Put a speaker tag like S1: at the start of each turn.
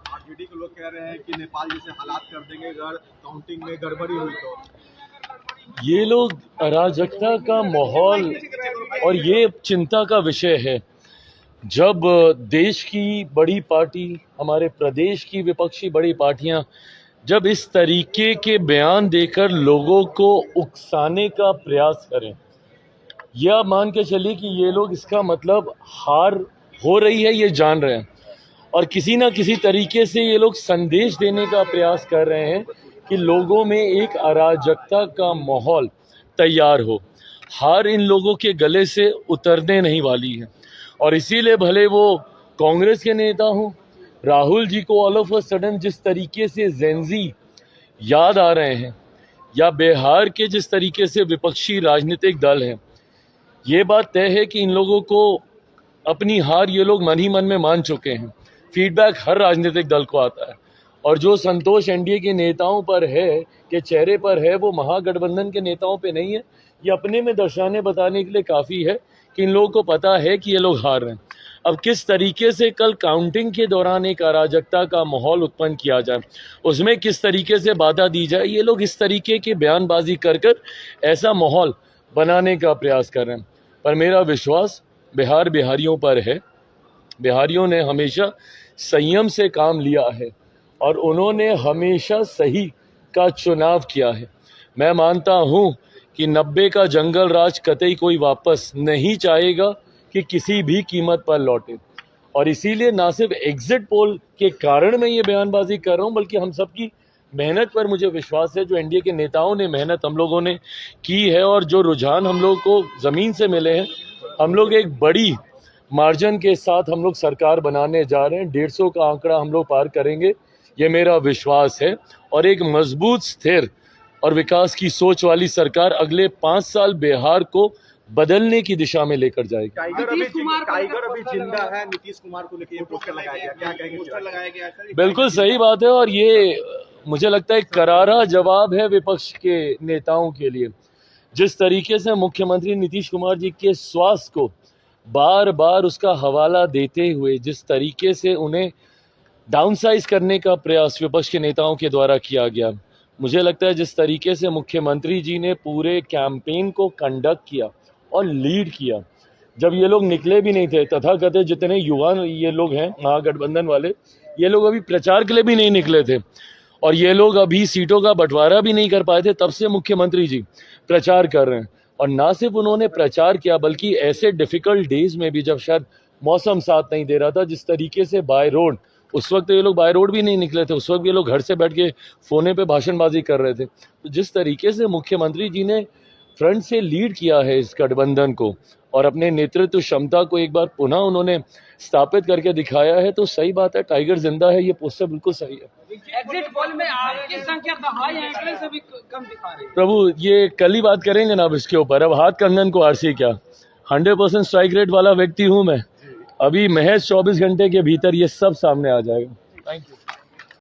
S1: RJD के लोग कह रहे हैं कि नेपाल जैसे हालात कर देंगे अगर काउंटिंग में गड़बड़ी हुई तो।
S2: ये लोग अराजकता का माहौल और ये चिंता का विषय है। जब देश की बड़ी पार्टी, हमारे प्रदेश की विपक्षी बड़ी पार्टियां जब इस तरीके के बयान देकर लोगों को उकसाने का प्रयास करें, यह आप मान के चलिए कि ये लोग इसका मतलब हार हो रही है ये जान रहे हैं और किसी ना किसी तरीके से ये लोग संदेश देने का प्रयास कर रहे हैं कि लोगों में एक अराजकता का माहौल तैयार हो। हार इन लोगों के गले से उतरने नहीं वाली है और इसीलिए भले वो कांग्रेस के नेता हों, राहुल जी को ऑल ऑफ अ सडन जिस तरीके से जेनजी याद आ रहे हैं या बिहार के जिस तरीके से विपक्षी राजनीतिक दल हैं, ये बात तय है कि इन लोगों को अपनी हार ये लोग मन ही मन में मान चुके हैं। फीडबैक हर राजनीतिक दल को आता है और जो संतोष एनडीए के नेताओं पर है, के चेहरे पर है, वो महागठबंधन के नेताओं पे नहीं है। ये अपने में दर्शाने बताने के लिए काफ़ी है कि इन लोगों को पता है कि ये लोग हार रहे हैं। अब किस तरीके से कल काउंटिंग के दौरान एक अराजकता का माहौल उत्पन्न किया जाए, उसमें किस तरीके से बाधा दी जाए, ये लोग इस तरीके की बयानबाजी कर ऐसा माहौल बनाने का प्रयास कर रहे हैं। पर मेरा विश्वास बिहारियों पर है। बिहारियों ने हमेशा संयम से काम लिया है और उन्होंने हमेशा सही का चुनाव किया है। मैं मानता हूं कि 90 का जंगल राज कतई कोई वापस नहीं चाहेगा कि किसी भी कीमत पर लौटे और इसीलिए ना सिर्फ एग्जिट पोल के कारण मैं ये बयानबाजी कर रहा हूं, बल्कि हम सबकी मेहनत पर मुझे विश्वास है। जो एनडीए के नेताओं ने मेहनत हम लोगों ने की है और जो रुझान हम लोग को ज़मीन से मिले हैं, हम लोग एक बड़ी मार्जिन के साथ हम लोग सरकार बनाने जा रहे हैं। 150 का आंकड़ा हम लोग पार करेंगे, ये मेरा विश्वास है। और एक मजबूत, स्थिर और विकास की सोच वाली सरकार अगले 5 साल बिहार को बदलने की दिशा में लेकर जाएगी।
S1: टाइगर अभी जिंदा है, नीतीश कुमार को लेकर पोस्टर लगाया गया, क्या कहेंगे? पोस्टर लगाया गया सर,
S2: बिल्कुल सही बात है और ये मुझे लगता है करारा जवाब है विपक्ष के नेताओं के लिए। जिस तरीके से मुख्यमंत्री नीतीश कुमार जी के स्वास्थ्य को बार बार उसका हवाला देते हुए जिस तरीके से उन्हें डाउनसाइज करने का प्रयास विपक्ष के नेताओं के द्वारा किया गया, मुझे लगता है जिस तरीके से मुख्यमंत्री जी ने पूरे कैंपेन को कंडक्ट किया और लीड किया, जब ये लोग निकले भी नहीं थे, तथाकथित जितने युवा ये लोग हैं महागठबंधन वाले, ये लोग अभी प्रचार के लिए भी नहीं निकले थे और ये लोग अभी सीटों का बंटवारा भी नहीं कर पाए थे, तब से मुख्यमंत्री जी प्रचार कर रहे हैं। और ना सिर्फ उन्होंने प्रचार किया, बल्कि ऐसे डिफ़िकल्ट डेज में भी जब शायद मौसम साथ नहीं दे रहा था, जिस तरीके से बाय रोड, उस वक्त ये लोग बाय रोड भी नहीं निकले थे, उस वक्त ये लोग घर से बैठ के फोने पे भाषणबाजी कर रहे थे। तो जिस तरीके से मुख्यमंत्री जी ने फ्रंट से लीड किया है इस गठबंधन को और अपने नेतृत्व क्षमता को एक बार पुनः उन्होंने स्थापित करके दिखाया है, तो सही बात है, टाइगर जिंदा है, ये पोस्टर बिल्कुल सही है।
S3: एग्जिट पोल में आपकी संख्या दहाई आंकड़े से भी कम दिखा रही है।
S2: प्रभु, ये कल ही बात करेंगे ना अब इसके ऊपर। अब हाथ कंगन को आरसी क्या, 100% स्ट्राइक रेट वाला व्यक्ति हूं मैं। अभी महज 24 घंटे के भीतर ये सब सामने आ जाएगा। Thank you.